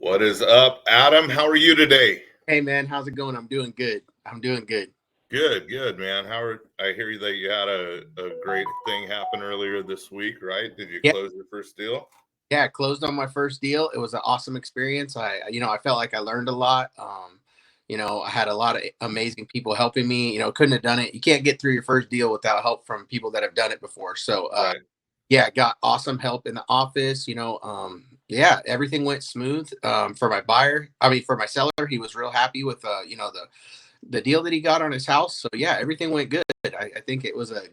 What is up, Adam? How are you today? Hey man, how's it going? I'm doing good. I'm doing good. Good, good, man. I hear you that you had a great thing happen earlier this week, right? Did you Yeah, close your first deal? yeah. I closed on my first deal. It was an awesome experience. I felt like I learned a lot. I had a lot of amazing people helping me. Couldn't have done it. You can't get through your first deal without help from people that have done it before. So, Right. yeah, I got awesome help in the office. Yeah, everything went smooth. For my buyer, I mean, for my seller, he was real happy with, the deal that he got on his house. So yeah, everything went good. I think it was a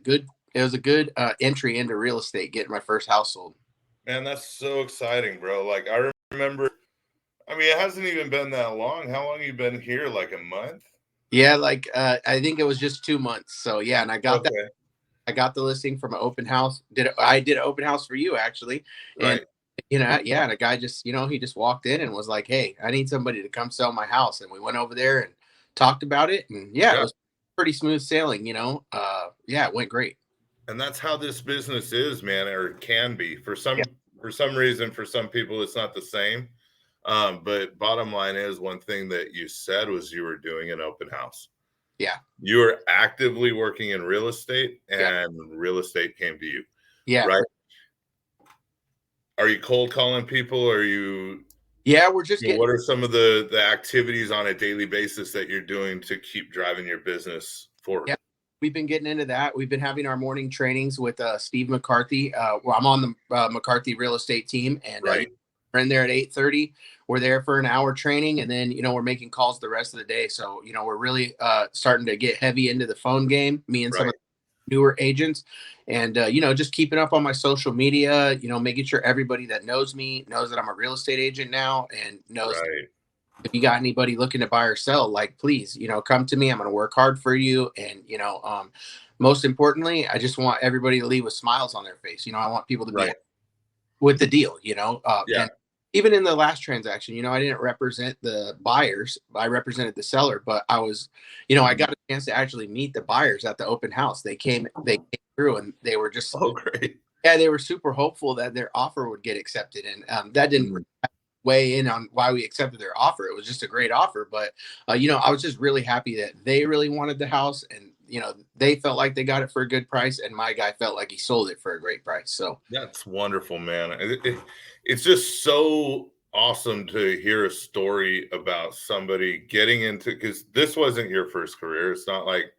good entry into real estate, getting my first household. Man, that's so exciting, bro. Like I remember, I mean, it hasn't even been that long. How long you been here? Like a month? Yeah, like I think it was just 2 months. So yeah, and I got that. Okay. I got the listing from an open house. I did an open house for you actually, and Right. yeah, and a guy just he just walked in and was like, "Hey, I need somebody to come sell my house," and we went over there and talked about it, and yeah, it Yeah. was pretty smooth sailing. Yeah, it went great. And that's how this business is, man, or it can be. Yeah, For some reason, for some people, it's not the same. But bottom line is, one thing that you said was you were doing an open house. yeah, You were actively working in real estate, yeah, and real estate came to you, yeah. right? Are you cold calling people? Are you, Yeah, we're just getting. what are some of the activities on a daily basis that you're doing to keep driving your business forward? Yeah, we've been getting into that. We've been having our morning trainings with Steve McCarthy. Well, I'm on the McCarthy real estate team, and Right, we're in there at 8:30. We're there for an hour training, and then we're making calls the rest of the day. So we're really starting to get heavy into the phone game. Me and some of right, the newer agents, and just keeping up on my social media. Making sure everybody that knows me knows that I'm a real estate agent now, and knows right, if you got anybody looking to buy or sell, like please, come to me. I'm going to work hard for you. And, most importantly, I just want everybody to leave with smiles on their face. I want people to be right. happy with the deal, Yeah. and even in the last transaction, I didn't represent the buyers, I represented the seller, but I Mhm. got a chance to actually meet the buyers at the open house. They came through and they were just, Oh, great. yeah, they were super hopeful that their offer would get accepted. And that didn't Mhm. weigh in on why we accepted their offer. It was just a great offer, but I was just really happy that they really wanted the house, and they felt like they got it for a good price, and my guy felt like he sold it for a great price. So That's wonderful, man. It's just so awesome to hear a story about somebody getting into, because this wasn't your first career. It's not like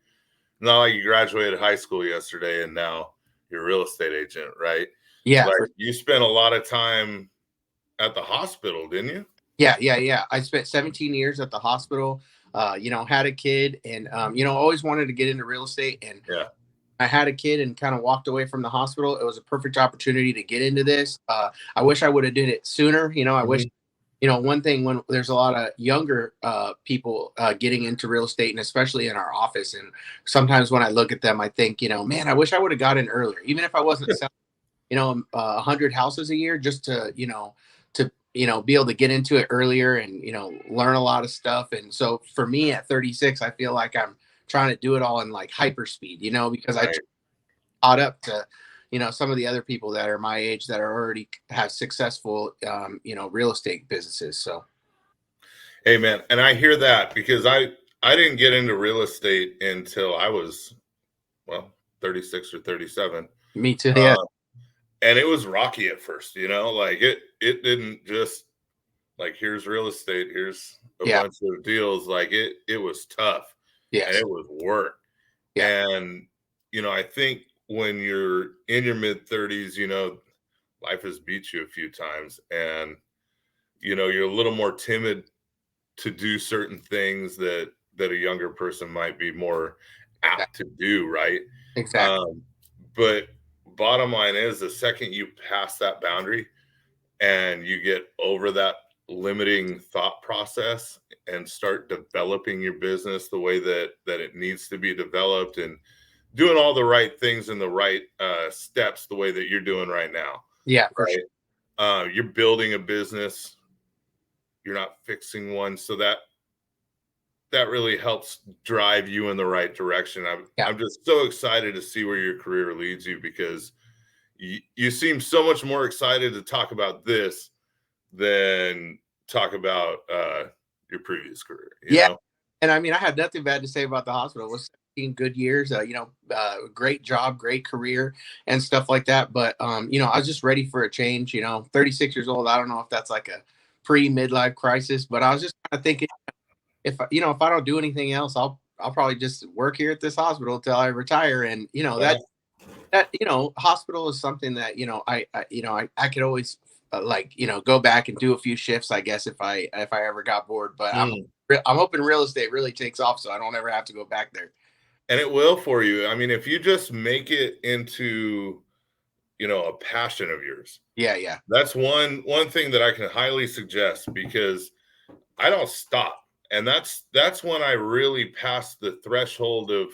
you graduated high school yesterday and now you're a real estate agent, right? yeah, Like you spent a lot of time at the hospital, didn't you? yeah. I spent 17 years at the hospital. Had a kid, and always wanted to get into real estate, and Yeah. I had a kid and kind of walked away from the hospital. It was a perfect opportunity to get into this. I wish I would have did it sooner. I wish, Mhm. one thing, when there's a lot of younger people getting into real estate, and especially in our office, and sometimes when I look at them, I think, man, I wish I would have got in earlier, even if I wasn't selling, 100 houses a year, just to be able to get into it earlier and learn a lot of stuff. And so for me at 36, I feel like I'm trying to do it all in like hyper speed, because I Right. caught up to some of the other people that are my age that are already have successful real estate businesses. So Hey, man. And I hear that because I didn't get into real estate until I was, well, 36 or 37. me too. Yeah, Uh, and it was rocky at first, like it didn't just like, here's real estate, here's a yeah, bunch of deals. Like it was tough and yes, it was work. yeah, And I think when you're in your mid 30s, life has beat you a few times, and you're a little more timid to do certain things that a younger person might be more yeah, apt to do, right? exactly. um but bottom line is, the second you pass that boundary and you get over that limiting thought process and start developing your business the way that it needs to be developed, and doing all the right things in the right steps, the way that you're doing right now, Yeah, for sure. right? You're building a business, you're not fixing one, so that really helps drive you in the right direction. i'm, Yeah, I'm just so excited to see where your career leads you, because you seem so much more excited to talk about this than talk about your previous career, you Yeah. know? And I mean, I had nothing bad to say about the hospital. It was 17 good years, great job, great career and stuff like that. But, I was just ready for a change, 36 years old. I don't know if that's like a pre midlife crisis, but I was just kind of thinking if I don't do anything else, I'll probably just work here at this hospital until I retire. And, Uh, hospital is something that, I could always go back and do a few shifts, I guess, if I ever got bored, but mm. I'm hoping real estate really takes off so I don't ever have to go back there. And it will for you. I mean, if you just make it into, a passion of yours, Yeah, yeah, that's one thing that I can highly suggest because I don't stop. And that's when I really pass the threshold of,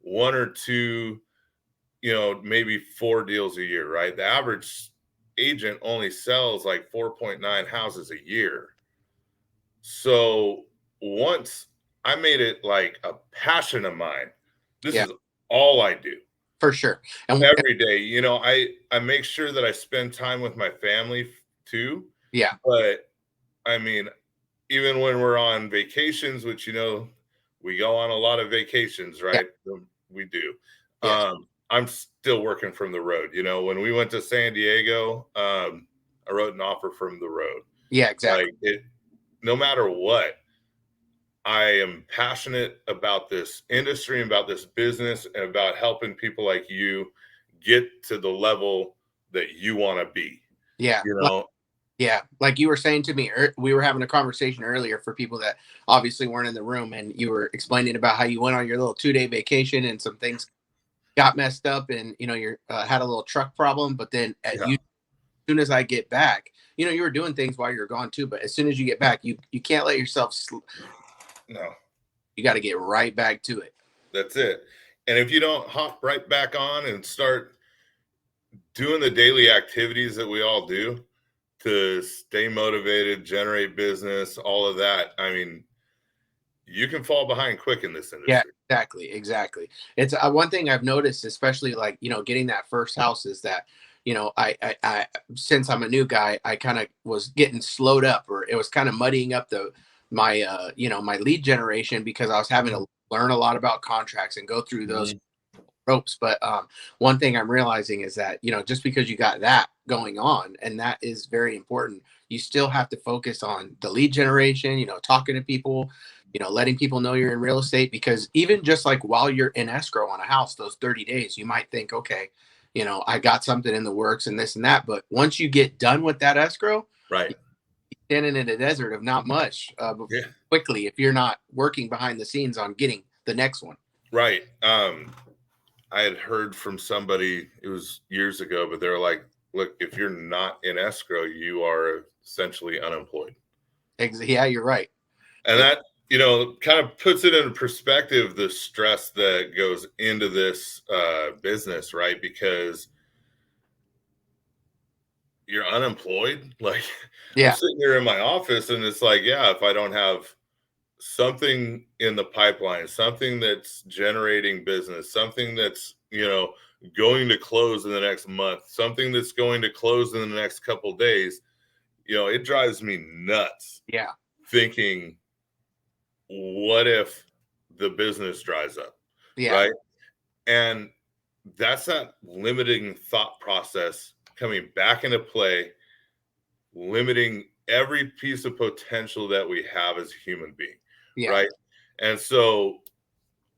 one or two, maybe four deals a year, right? The average agent only sells like 4.9 houses a year. So once I made it like a passion of mine, this yeah, is all I do for sure. And every day. I make sure that I spend time with my family too. yeah, But I mean, even when we're on vacations, which we go on a lot of vacations, yeah, right? We do. yes, I'm still working from the road. When we went to San Diego, I wrote an offer from the road. yeah, exactly. Like it, no matter what, I am passionate about this industry and about this business and about helping people like you get to the level that you want to be. Yeah. You know, Yeah, like you were saying to me, we were having a conversation earlier for people that obviously weren't in the room, and you were explaining about how you went on your little 2 day vacation and some things got messed up, and you had a little truck problem. But then yeah, as soon as I get back, you were doing things while you were gone too. But as soon as you get back, you can't let yourself. no, You got to get right back to it. that's it. And if you don't hop right back on and start doing the daily activities that we all do to stay motivated, generate business, all of that, I mean, you can fall behind quick in this Yeah, industry. exactly, exactly. It's one thing I've noticed, especially like getting that first house, is that I since I'm a new guy, I kind of was getting slowed up, or it was kind of muddying up my lead generation because I was having Mhm, to learn a lot about contracts and go through those mhm. ropes. But one thing I'm realizing is that just because you got that going on, and that is very important, you still have to focus on the lead generation. Talking to people, letting people know you're in real estate. Because even just like while you're in escrow on a house, those 30 days, you might think, okay, I got something in the works and this and that. But once you get done with that escrow, Right. you're standing in a desert of not much Yeah. quickly if you're not working behind the scenes on getting the next one. Right. I had heard from somebody, it was years ago, but they were like, look, if you're not in escrow, you are essentially unemployed. Yeah, you're right. And that, kind of puts it into perspective, the stress that goes into this business, right? Because you're unemployed. Like I'm Yeah, sitting here in my office and it's like, yeah, if I don't have something in the pipeline, something that's generating business, something that's, going to close in the next month, something that's going to close in the next couple days, it drives me nuts yeah, thinking, what if the business dries up, yeah, right? And that's that limiting thought process coming back into play, limiting every piece of potential that we have as a human being, yeah, right? And so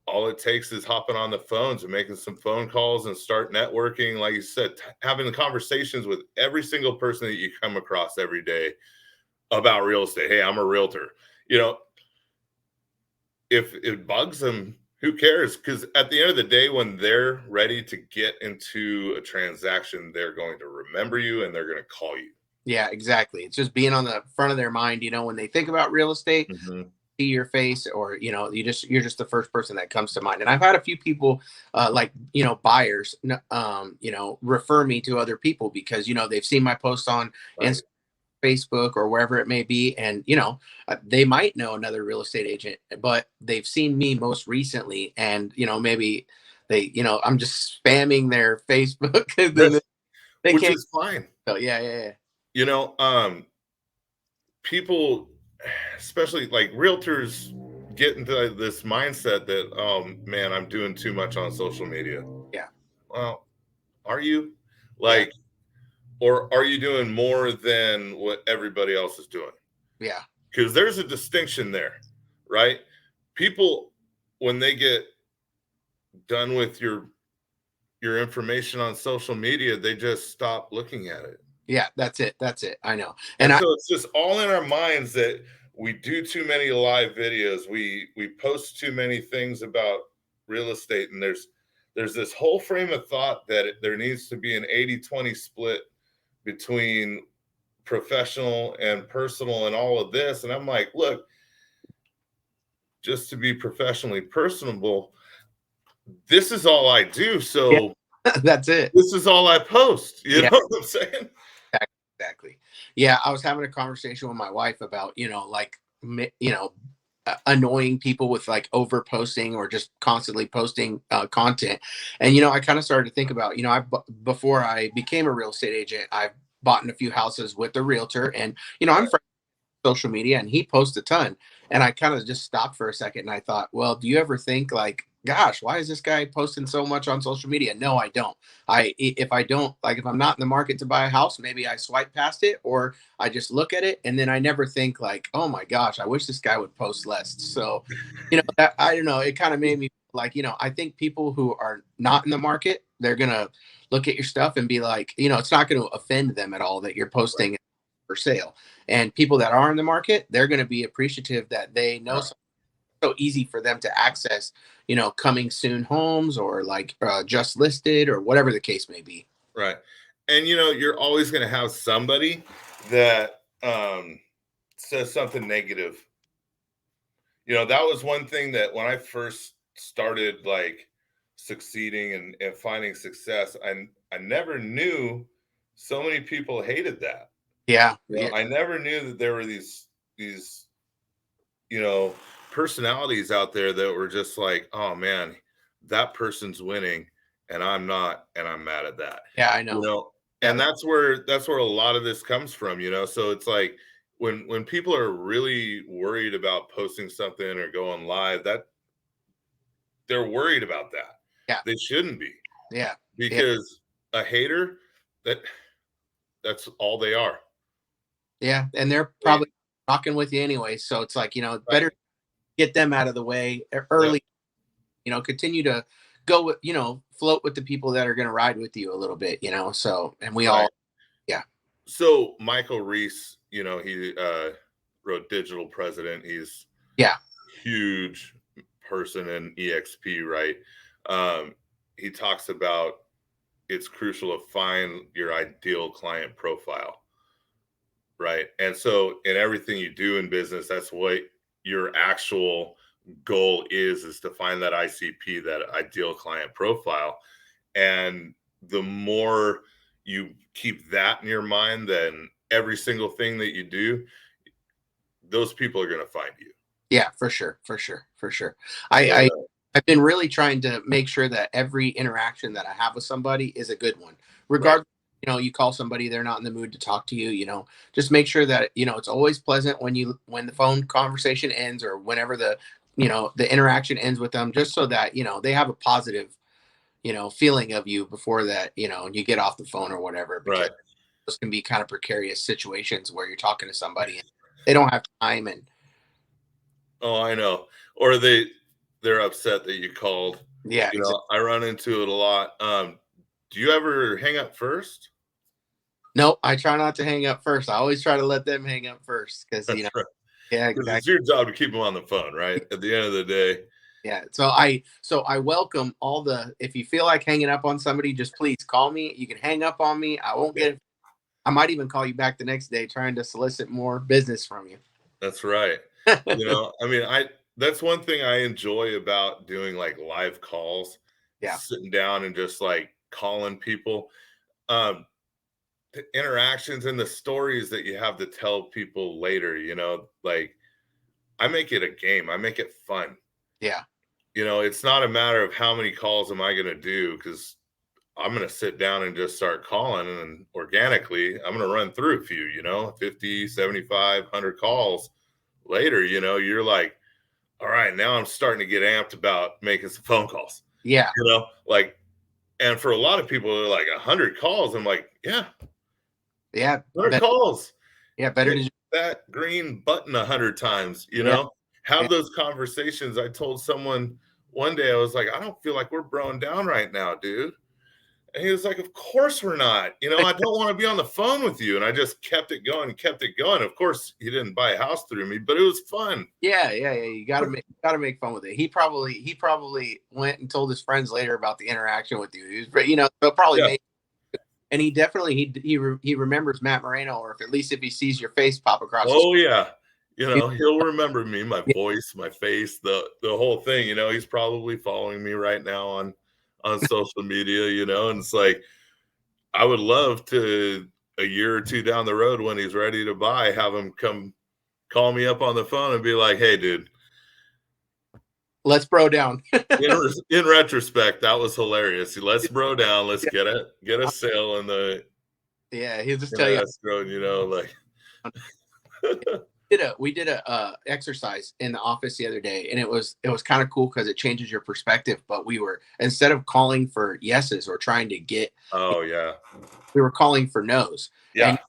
all it takes is hopping on the phones and making some phone calls and start networking. Like you said, having the conversations with every single person that you come across every day about real estate. Hey, I'm a realtor. You know, if it bugs them, who cares? Because at the end of the day, when they're ready to get into a transaction, they're going to remember you and they're going to call you. yeah, exactly. It's just being on the front of their mind, when they think about real estate, Mhm. see your face, or you're just the first person that comes to mind. And I've had a few people like buyers refer me to other people because they've seen my post on Right. Instagram, Facebook, or wherever it may be, and they might know another real estate agent, but they've seen me most recently, and maybe I'm just spamming their Facebook, and then That's they which can't. is fine. So yeah, yeah, yeah. You know, um, people, especially like realtors, get into this mindset that, oh man, I'm doing too much on social media. Yeah. Well, are you? Yeah. Like, or are you doing more than what everybody else is doing? Yeah. Because there's a distinction there, right? People, when they get done with your information on social media, they just stop looking at it. Yeah. That's it. That's it. I know. And And I, so it's just all in our minds that we do too many live videos. We post too many things about real estate, and there's this whole frame of thought that there needs to be an 80-20 split between professional and personal and all of this. And I'm like, look, just to be professionally personable, this is all I do. yeah, So that's it. this is all I post. You know Yeah. what I'm saying? Exactly. Yeah, I was having a conversation with my wife about, like, annoying people with like over posting or just constantly posting content. And, I kind of started to think about, before I became a real estate agent, I've bought in a few houses with a realtor, and, I'm Right. social media, and he posts a ton. And I kind of just stopped for a second and I thought, well, do you ever think like, gosh, why is this guy posting so much on social media? No, I don't. If I don't, like, if I'm not in the market to buy a house, maybe I swipe past it, or I just look at it, and then I never think like, oh my gosh, I wish this guy would post less. So, I don't know, it kind of made me like, I think people who are not in the market, they're gonna look at your stuff and be like, it's not going to offend them at all that you're Right. posting for sale. And people that are in the market, they're going to be appreciative that they know Right. something so easy for them to access, coming soon homes, or like just listed, or whatever the case may be. Right. And you're always going to have somebody that says something negative. That was one thing that when I first started like succeeding and finding success, I never knew so many people hated that. Yeah. Yeah. I never knew that there were these you know, personalities out there that were just like, oh man, that person's winning and I'm not, and I'm mad at that. Yeah. I You know. know, Yeah. and that's where a lot of this comes from. So it's like when people are really worried about posting something or going live, that they're worried about that. Yeah. They shouldn't be, Yeah. Yeah. because a hater, that that's all they are. Yeah. And they're They, probably rocking with you anyway. So it's like, better right. get them out of the way Yep. early, continue to go with, float with the people that are going to ride with you a little bit, so, and we Right. all, yeah. So Michael Reese, he wrote Digital President. He's Yeah. huge person in EXP, right? Um, he talks about it's crucial to find your ideal client profile, right? And so in everything you do in business, that's what your actual goal is to find that ICP, that ideal client profile. And the more you keep that in your mind, then every single thing that you do, those people are going to find you. Yeah, for sure, for sure, for sure. But I've been really trying to make sure that every interaction that I have with somebody is a good one. right, Regardless, you call somebody, they're not in the mood to talk to you, just make sure that, it's always pleasant when the phone conversation ends, or whenever the interaction ends with them, just so that, they have a positive, feeling of you before that, you get off the phone or whatever, because right. those can be kind of precarious situations where you're talking to somebody and they don't have time. And Oh, I know. Or they're upset that you called. yeah, exactly. I run into it a lot. Do you ever hang up first? Nope, I try not to hang up first. I always try to let them hang up first, because, That's right. yeah, Because it's exactly. your job to keep them on the phone, right? At the end of the day. Yeah. So I welcome all the, if you feel like hanging up on somebody, just please call me. You can hang up on me. I won't Okay. get it. I might even call you back the next day trying to solicit more business from you. That's right. I mean, that's one thing I enjoy about doing like live calls, Yeah. sitting down and just like calling people. Um, the interactions and the stories that you have to tell people later, like I make it a game. I make it fun. Yeah. It's not a matter of how many calls am I going to do, because I'm going to sit down and just start calling, and organically I'm going to run through a few, 50, 75, 100 calls later, you're like, all right, now I'm starting to get amped about making some phone calls, Yeah. like, and for a lot of people, they're like 100 calls. I'm like, yeah, Yeah. 100 calls. Yeah. Better Hit to, that green button 100 times, yeah. have Yeah. those conversations. I told someone one day, I was like, I don't feel like we're broing down right now, dude. And he was like, of course we're not. I don't want to be on the phone with you. And I just kept it going, kept it going. Of course, he didn't buy a house through me, but it was fun. Yeah, yeah, yeah. You gotta make fun with it. He probably went and told his friends later about the interaction with you. They'll probably Yeah. make. And he definitely he remembers Matt Moreno, or if at least if he sees your face pop across his. Oh yeah. He'll remember me, my voice, my face, the whole thing. He's probably following me right now on social media, and it's like, I would love to, a year or two down the road when he's ready to buy, have him come call me up on the phone and be like, hey dude, Let's bro down. in retrospect, that was hilarious. Let's bro down. Let's Yeah, get a sale in the yeah. He'll just tell you. escrow, like We did a exercise in the office the other day, and it was kind of cool because it changes your perspective. But we were, instead of calling for yeses or trying to get, oh yeah. we were calling for no's. Yeah. And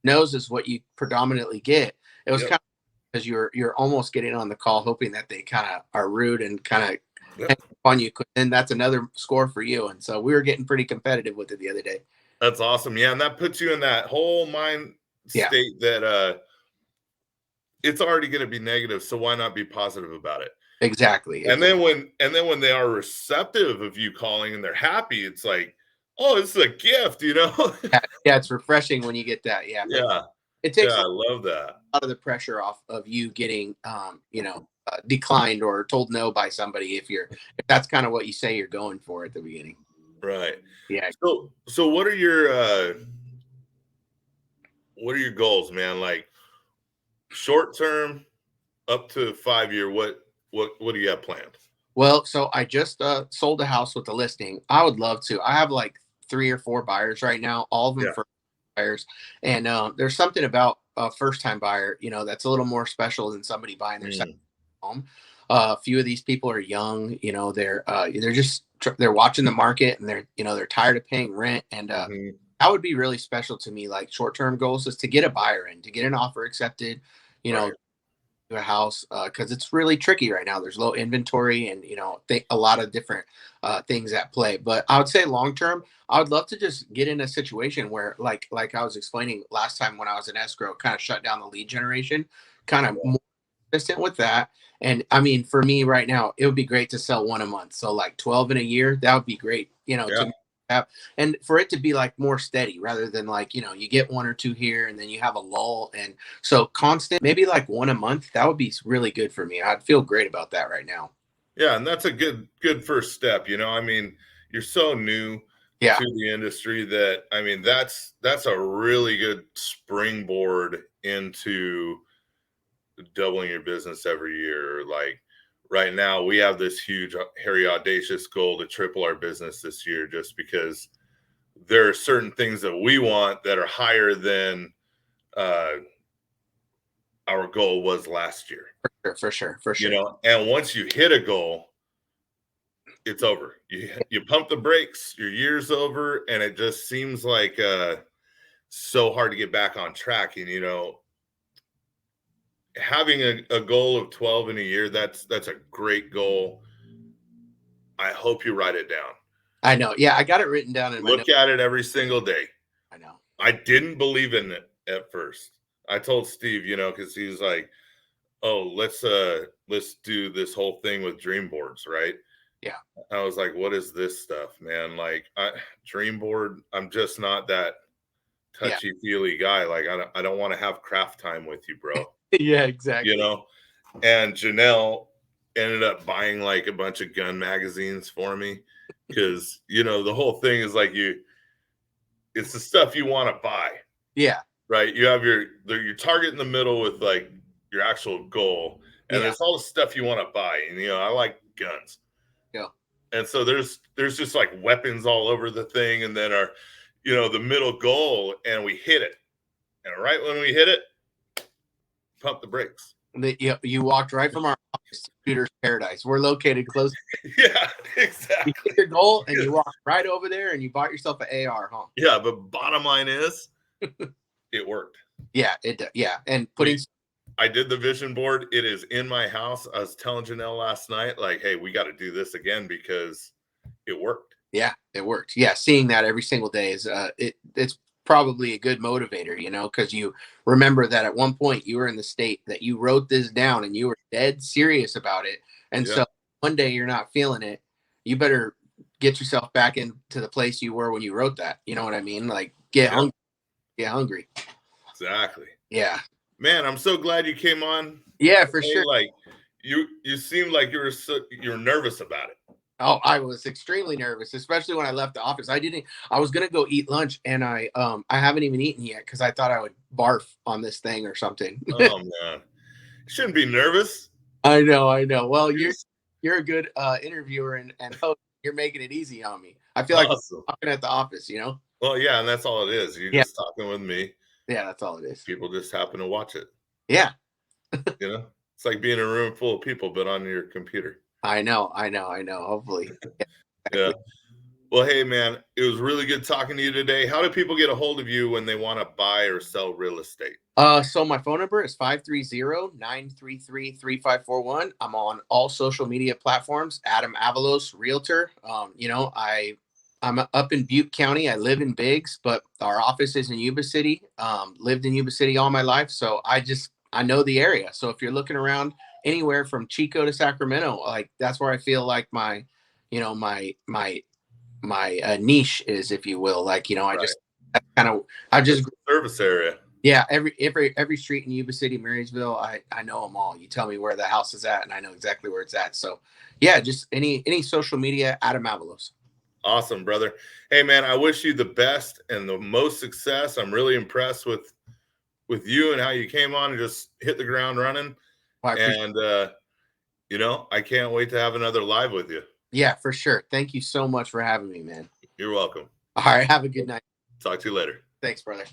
no's is what you predominantly get. It was Yep. kind of because you're almost getting on the call hoping that they kind of are rude and kind of Yep. hang up on you, and that's another score for you. And so we were getting pretty competitive with it the other day. That's awesome. Yeah, and that puts you in that whole mind Yeah, state that it's already going to be negative, so why not be positive about it? exactly. And then when they are receptive of you calling and they're happy, it's like, oh, it's a gift, Yeah, it's refreshing when you get that. Yeah, but Yeah. it Yeah, takes a I love that. lot of the pressure off of you getting declined or told no by somebody if that's kind of what you say you're going for at the beginning. Right. Yeah. So what are your goals, man? Like, short term up to 5 year, what do you have planned? Well, so I just sold a house with the listing. I would love to. I have like 3 or 4 buyers right now, all of them Yeah. first buyers. And there's something about a first time buyer, that's a little more special than somebody buying their second Mm, home. A few of these people are young, they're just they're watching the market, and they're tired of paying rent. And mhm. that would be really special to me. Like short term goals is to get a buyer in, to get an offer accepted, you know, Right. a house because it's really tricky right now. There's low inventory, and a lot of different things at play. But I would say long term, I would love to just get in a situation where, like I was explaining last time when I was in escrow, kind of shut down the lead generation, kind of more consistent with that. And I mean, for me right now, it would be great to sell one a month. So like 12 in a year, that would be great. Yeah. To have, and for it to be like more steady rather than like you get one or two here and then you have a lull. And so constant, maybe like one a month, that would be really good for me. I'd feel great about that right now. Yeah, and that's a good first step, I mean, you're so new Yeah. to the industry that, I mean, that's a really good springboard into doubling your business every year. Like, right now we have this huge, hairy, audacious goal to triple our business this year, just because there are certain things that we want that are higher than uh, our goal was last year. For sure, for sure. And once you hit a goal, it's over. You pump the brakes, your year's over, and it just seems like so hard to get back on track. And having a goal of 12 in a year, that's a great goal. I hope you write it down. I know. Yeah, I got it written down in my notes. Look at it every single day. I know. I didn't believe in it at first. I told Steve, because he's like, oh, let's do this whole thing with dream boards, right? Yeah. I was like, what is this stuff, man? Like, dream board, I'm just not that Yeah. touchy feely guy. Like, I don't want to have craft time with you, bro. Yeah, you exactly. know? And Janelle ended up buying like a bunch of gun magazines for me, because, the whole thing is like, it's the stuff you want to buy, Yeah. right? You have your target in the middle with like your actual goal, and Yeah. it's all the stuff you want to buy. And, I like guns. Yeah. And so there's just like weapons all over the thing, and then our, the middle goal, and we hit it. And right when we hit it, pump the brakes. You walked right from our office to Shooter's Paradise. We're located close. Yeah, You exactly. hit your goal and you walked right over there and you bought yourself an AR, huh? Yeah, but bottom line is, it worked. Yeah, and I did the vision board. It is in my house. I was telling Janelle last night, like, hey, we got to do this again because it worked. Yeah, it worked. Yeah, seeing that every single day is it's probably a good motivator, because you remember that at one point you were in the state that you wrote this down and you were dead serious about it. And Yeah. so one day you're not feeling it, you better get yourself back into the place you were when you wrote that. You know what I mean? Like get hungry. Exactly. Yeah. Man, I'm so glad you came on. Yeah, for sure. Like you seemed like you're nervous about it. Oh, I was extremely nervous, especially when I left the office. I was gonna go eat lunch and I haven't even eaten yet because I thought I would barf on this thing or something. Oh man. You shouldn't be nervous. I know. Well, you're a good interviewer and host. You're making it easy on me. I feel like I'm talking at the office, Well, yeah, and that's all it is. You're just talking with me. Yeah, that's all it is. People just happen to watch it. Yeah. It's like being in a room full of people, but on your computer. I know. Hopefully. Yeah. Well, hey, man, it was really good talking to you today. How do people get a hold of you when they want to buy or sell real estate? So my phone number is 530-933-3541. I'm on all social media platforms, Adam Avalos, Realtor. I'm up in Butte County. I live in Biggs, but our office is in Yuba City. Lived in Yuba City all my life. So I know the area. So if you're looking around anywhere from Chico to Sacramento, like that's where I feel like my niche is, if you will. Like, I just service area. Yeah, every street in Yuba City, Marysville, I know them all. You tell me where the house is at, and I know exactly where it's at. So, yeah, just any social media, Adam Avalos. Awesome, brother. Hey, man, I wish you the best and the most success. I'm really impressed with you and how you came on and just hit the ground running. And I can't wait to have another live with you. Yeah, for sure. Thank you so much for having me, man. You're welcome. All right, have a good night. Talk to you later. Thanks, brother.